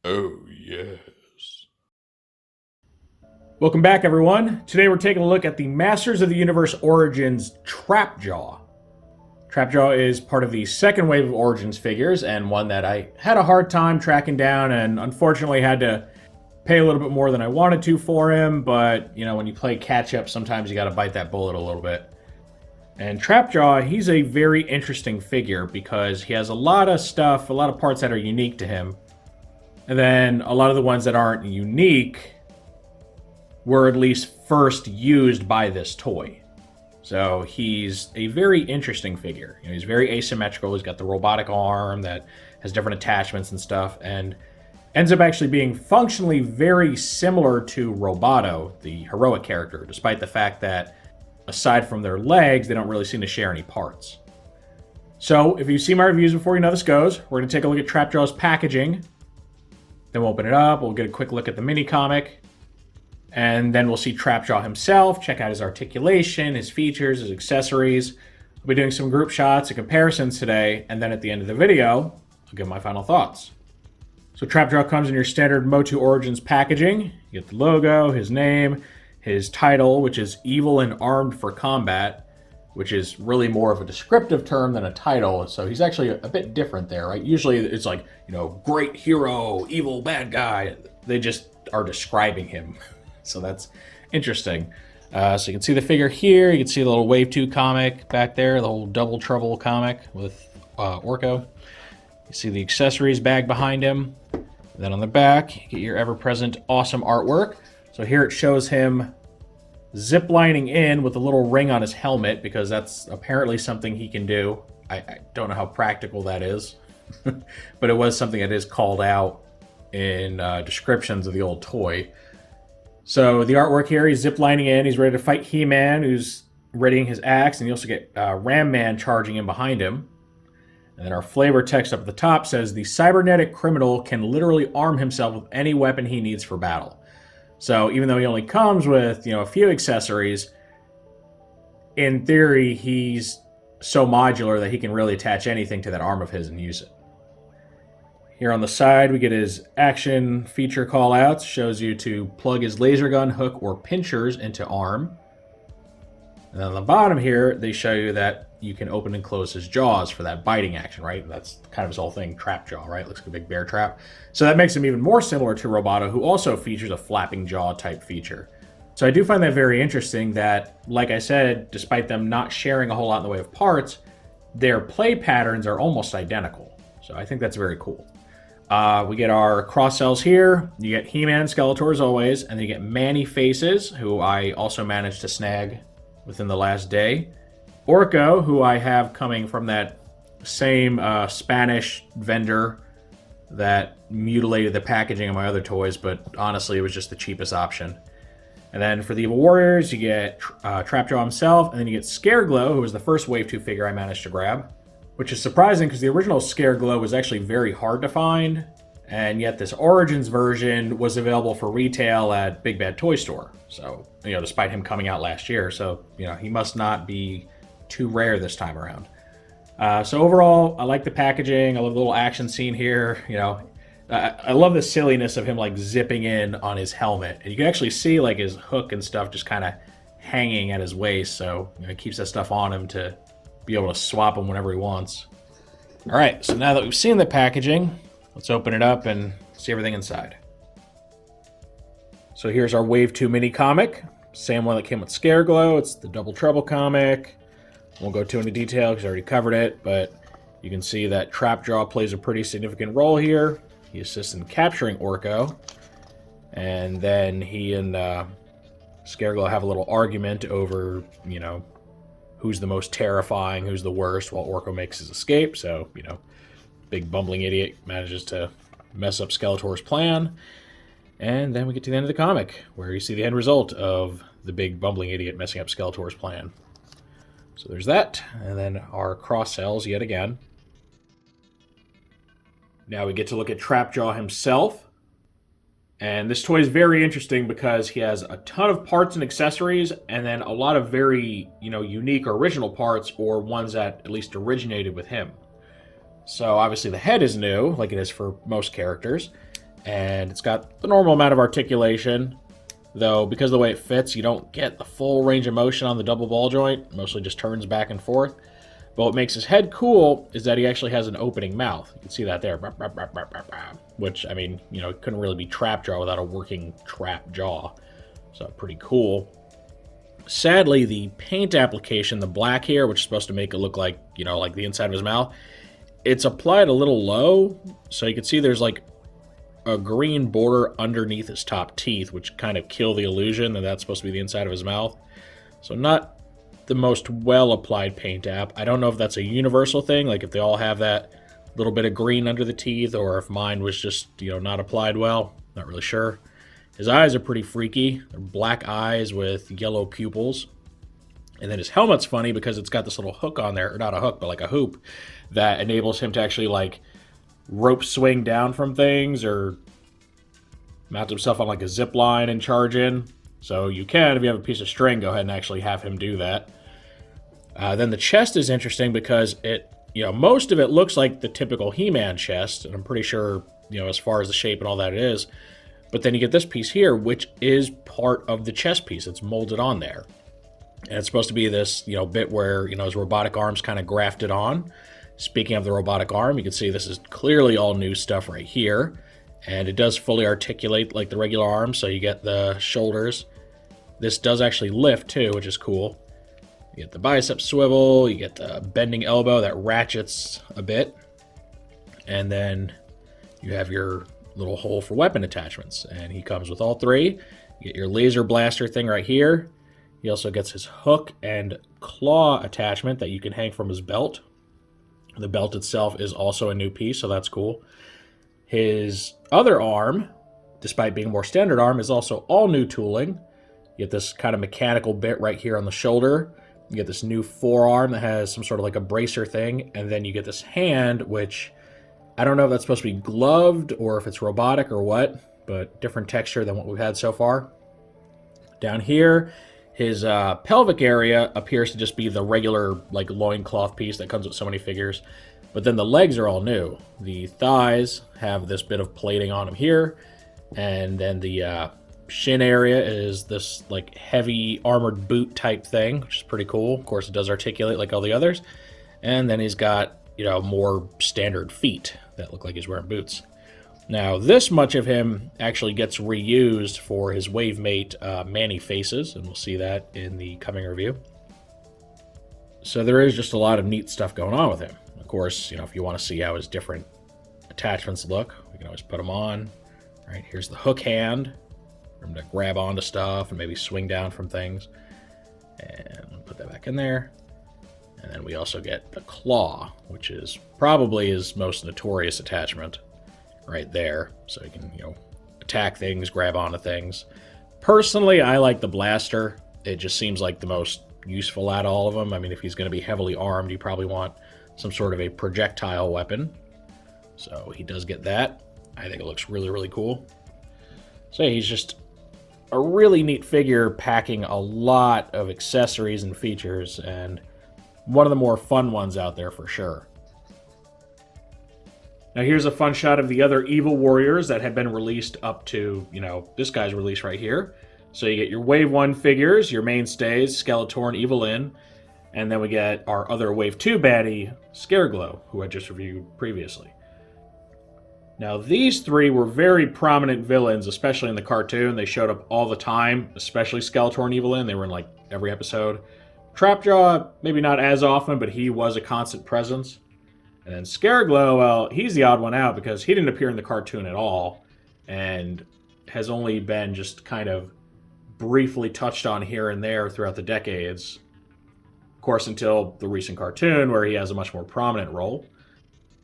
Oh, yes. Welcome back, everyone. Today we're taking a look at the Masters of the Universe Origins Trapjaw. Trapjaw is part of the second wave of Origins figures, and one that I had a hard time tracking down, and unfortunately had to pay a little bit more than I wanted to for him, but, you know, when you play catch-up, sometimes you gotta bite that bullet a little bit. And Trapjaw, he's a very interesting figure because he has a lot of stuff, a lot of parts that are unique to him, and then a lot of the ones that aren't unique were at least first used by this toy. So he's a very interesting figure. You know, he's very asymmetrical. He's got the robotic arm that has different attachments and stuff, and ends up actually being functionally very similar to Roboto, the heroic character, despite the fact that aside from their legs, they don't really seem to share any parts. So if you've seen my reviews before, you know this goes. We're going to take a look at Trapjaw's packaging. Then we'll open it up. We'll get a quick look at the mini comic. And then we'll see Trapjaw himself, check out his articulation, his features, his accessories. We'll be doing some group shots and comparisons today, and then at the end of the video, I'll give my final thoughts. So Trapjaw comes in your standard MOTU Origins packaging. You get the logo, his name, his title, which is Evil and Armed for Combat, which is really more of a descriptive term than a title, so he's actually a bit different there, right? Usually it's like, you know, great hero, evil bad guy. They just are describing him. So that's interesting. So you can see the figure here. You can see the little Wave 2 comic back there, the whole Double Trouble comic with Orko. You see the accessories bag behind him. And then on the back, you get your ever-present awesome artwork. So here it shows him zip-lining in with a little ring on his helmet, because that's apparently something he can do. I don't know how practical that is, but it was something that is called out in descriptions of the old toy. So the artwork here, he's zip-lining in, he's ready to fight He-Man, who's readying his axe, and you also get Ram Man charging in behind him. And then our flavor text up at the top says, the cybernetic criminal can literally arm himself with any weapon he needs for battle. So even though he only comes with, you know, a few accessories, in theory, he's so modular that he can really attach anything to that arm of his and use it. Here on the side, we get his action feature callouts. Shows you to plug his laser gun, hook, or pinchers into arm. And then on the bottom here, they show you that you can open and close his jaws for that biting action, right? That's kind of his whole thing, trap jaw, right? Looks like a big bear trap. So that makes him even more similar to Roboto, who also features a flapping jaw type feature. So I do find that very interesting that, like I said, despite them not sharing a whole lot in the way of parts, their play patterns are almost identical. So I think that's very cool. We get our cross-sells here. You get He-Man and Skeletor as always, and then you get Manny Faces, who I also managed to snag within the last day. Orko, who I have coming from that same Spanish vendor that mutilated the packaging of my other toys, but honestly, it was just the cheapest option. And then for the Evil Warriors, you get Trapjaw himself, and then you get Scareglow, who was the first Wave 2 figure I managed to grab. Which is surprising because the original Scareglow was actually very hard to find, and yet this Origins version was available for retail at Big Bad Toy Store. So, you know, despite him coming out last year, so, you know, he must not be too rare this time around. So overall, I like the packaging. I love the little action scene here. You know, I love the silliness of him like zipping in on his helmet, and you can actually see like his hook and stuff just kind of hanging at his waist. So, you know, it keeps that stuff on him to be able to swap him whenever he wants. All right, so now that we've seen the packaging, let's open it up and see everything inside. So here's our Wave 2 mini comic. Same one that came with Scareglow. It's the Double Trouble comic. Won't go too into detail because I already covered it, but you can see that Trapjaw plays a pretty significant role here. He assists in capturing Orko, and then he and Scareglow have a little argument over, you know, who's the most terrifying, who's the worst, while Orko makes his escape. So, you know, big bumbling idiot manages to mess up Skeletor's plan. And then we get to the end of the comic, where you see the end result of the big bumbling idiot messing up Skeletor's plan. So there's that, and then our cross-sells yet again. Now we get to look at Trapjaw himself. And this toy is very interesting because he has a ton of parts and accessories, and then a lot of very, you know, unique or original parts, or ones that at least originated with him. So obviously the head is new, like it is for most characters. And it's got the normal amount of articulation, though because of the way it fits, you don't get the full range of motion on the double ball joint. It mostly just turns back and forth. But what makes his head cool is that he actually has an opening mouth. You can see that there, which, I mean, you know, it couldn't really be trap jaw without a working trap jaw. So pretty cool. Sadly, the paint application, the black here, which is supposed to make it look like, you know, like the inside of his mouth, it's applied a little low. So you can see there's like a green border underneath his top teeth, which kind of kill the illusion that that's supposed to be the inside of his mouth. So not the most well-applied paint app. I don't know if that's a universal thing, like if they all have that little bit of green under the teeth, or if mine was just, you know, not applied well. Not really sure. His eyes are pretty freaky. They're black eyes with yellow pupils. And then his helmet's funny because it's got this little hook on there, or not a hook, but like a hoop, that enables him to actually like rope swing down from things or mount himself on like a zip line and charge in. So you can, if you have a piece of string, go ahead and actually have him do that. Then the chest is interesting because it, you know, most of it looks like the typical He-Man chest, and I'm pretty sure, you know, as far as the shape and all that it is. But then you get this piece here, which is part of the chest piece. It's molded on there. And it's supposed to be this, you know, bit where, you know, his robotic arm's kind of grafted on. Speaking of the robotic arm, you can see this is clearly all new stuff right here. And it does fully articulate like the regular arm, so you get the shoulders. This does actually lift too, which is cool. You get the bicep swivel, you get the bending elbow that ratchets a bit. And then you have your little hole for weapon attachments. And he comes with all three. You get your laser blaster thing right here. He also gets his hook and claw attachment that you can hang from his belt. The belt itself is also a new piece, so that's cool. His other arm, despite being a more standard arm, is also all new tooling. You get this kind of mechanical bit right here on the shoulder. You get this new forearm that has some sort of like a bracer thing. And then you get this hand, which I don't know if that's supposed to be gloved or if it's robotic or what, but different texture than what we've had so far. Down here, his pelvic area appears to just be the regular like loincloth piece that comes with so many figures. But then the legs are all new. The thighs have this bit of plating on them here. And then the shin area is this like heavy armored boot type thing, which is pretty cool. Of course, it does articulate like all the others. And then he's got, you know, more standard feet that look like he's wearing boots. Now, this much of him actually gets reused for his wave mate Manny faces, and we'll see that in the coming review. So there is just a lot of neat stuff going on with him. Of course, you know, if you want to see how his different attachments look, we can always put them on. Right, here's the hook hand for him to grab onto stuff and maybe swing down from things. And we'll put that back in there. And then we also get the claw, which is probably his most notorious attachment right there. So you can, you know, attack things, grab onto things. Personally, I like the blaster. It just seems like the most useful out of all of them. I mean, if he's going to be heavily armed, you probably want some sort of a projectile weapon. So he does get that. I think it looks really, really cool. So yeah, he's just a really neat figure, packing a lot of accessories and features, and one of the more fun ones out there for sure. Now here's a fun shot of the other Evil Warriors that have been released up to, you know, this guy's release right here. So you get your Wave 1 figures, your mainstays, Skeletor and Evil-Lyn, and then we get our other Wave 2 baddie, Scareglow, who I just reviewed previously. Now, these three were very prominent villains, especially in the cartoon. They showed up all the time, especially Skeletor and Evil-Lyn. They were in, like, every episode. Trapjaw, maybe not as often, but he was a constant presence. And then Scareglow, well, he's the odd one out because he didn't appear in the cartoon at all and has only been just kind of briefly touched on here and there throughout the decades. Of course, until the recent cartoon where he has a much more prominent role.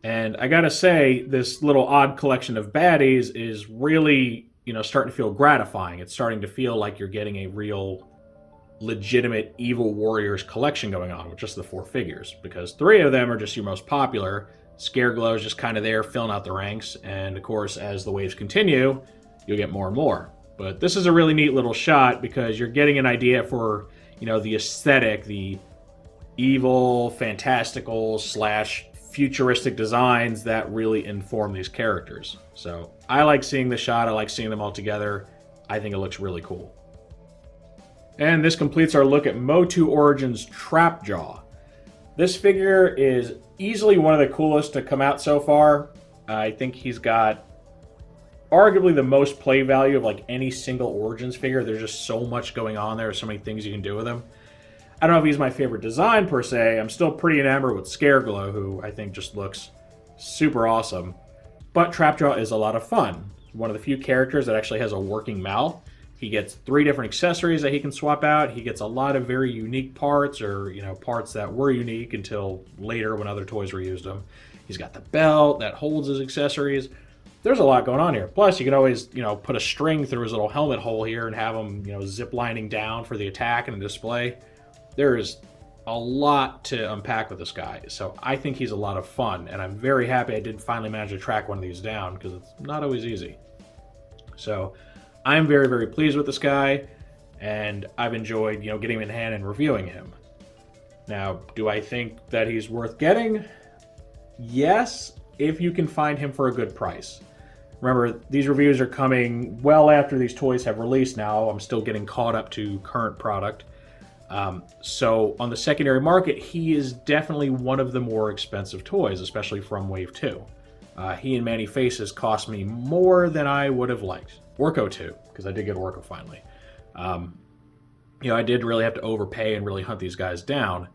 And I gotta say, this little odd collection of baddies is really, you know, starting to feel gratifying. It's starting to feel like you're getting a real, legitimate Evil Warriors collection going on with just the 4 figures. Because 3 of them are just your most popular. Scareglow is just kind of there, filling out the ranks. And of course, as the waves continue, you'll get more and more. But this is a really neat little shot because you're getting an idea for, you know, the aesthetic, the evil, fantastical / futuristic designs that really inform these characters. So I like seeing the shot. I like seeing them all together. I think it looks really cool. And this completes our look at MOTU Origins Trapjaw. This figure is easily one of the coolest to come out so far. I think he's got arguably the most play value of like any single Origins figure. There's just so much going on there. So many things you can do with him. I don't know if he's my favorite design per se. I'm still pretty enamored with Scareglow, who I think just looks super awesome. But Trapjaw is a lot of fun. One of the few characters that actually has a working mouth. He gets 3 different accessories that he can swap out. He gets a lot of very unique parts, or parts that were unique until later when other toys reused them. He's got the belt that holds his accessories. There's a lot going on here. Plus, you can always put a string through his little helmet hole here and have him zip lining down for the attack and the display. There is a lot to unpack with this guy, so I think he's a lot of fun, and I'm very happy I did finally manage to track one of these down because it's not always easy. So I'm very, very pleased with this guy, and I've enjoyed, getting him in hand and reviewing him. Now, do I think that he's worth getting? Yes, if you can find him for a good price. Remember, these reviews are coming well after these toys have released now. I'm still getting caught up to current product. So on the secondary market, he is definitely one of the more expensive toys, especially from Wave 2. He and Manny Faces cost me more than I would have liked. Orko too, because I did get Orko finally. I did really have to overpay and really hunt these guys down.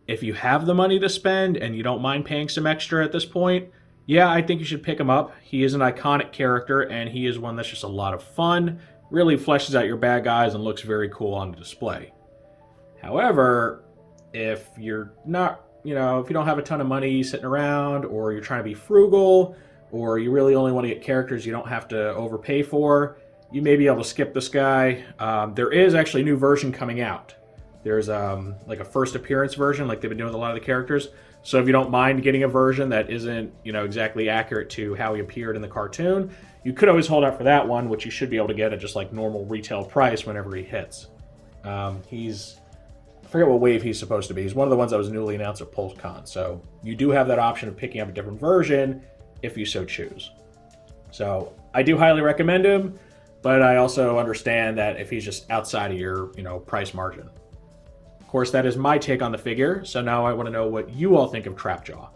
If you have the money to spend and you don't mind paying some extra at this point, yeah, I think you should pick him up. He is an iconic character, and he is one that's just a lot of fun, really fleshes out your bad guys, and looks very cool on display. However, if you're not, if you don't have a ton of money sitting around, or you're trying to be frugal, or you really only want to get characters you don't have to overpay for, you may be able to skip this guy. There is actually a new version coming out. There's like a first appearance version, like they've been doing with a lot of the characters. So if you don't mind getting a version that isn't, exactly accurate to how he appeared in the cartoon, you could always hold out for that one, which you should be able to get at just like normal retail price whenever he hits. I forget what wave he's supposed to be. He's one of the ones that was newly announced at PulseCon. So you do have that option of picking up a different version if you so choose. So I do highly recommend him, but I also understand that if he's just outside of your, price margin. Of course, that is my take on the figure. So now I want to know what you all think of Trapjaw.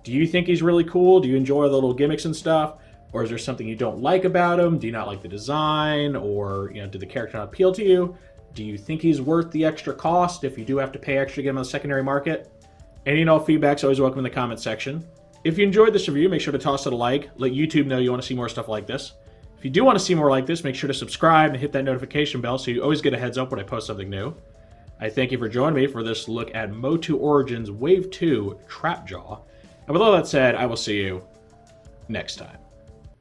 Do you think he's really cool? Do you enjoy the little gimmicks and stuff? Or is there something you don't like about him? Do you not like the design? Or, did the character not appeal to you? Do you think he's worth the extra cost if you do have to pay extra to get him on the secondary market? Any and all feedback's always welcome in the comment section. If you enjoyed this review, make sure to toss it a like. Let YouTube know you want to see more stuff like this. If you do want to see more like this, make sure to subscribe and hit that notification bell so you always get a heads up when I post something new. I thank you for joining me for this look at MOTU Origins Wave 2 Trapjaw. And with all that said, I will see you next time.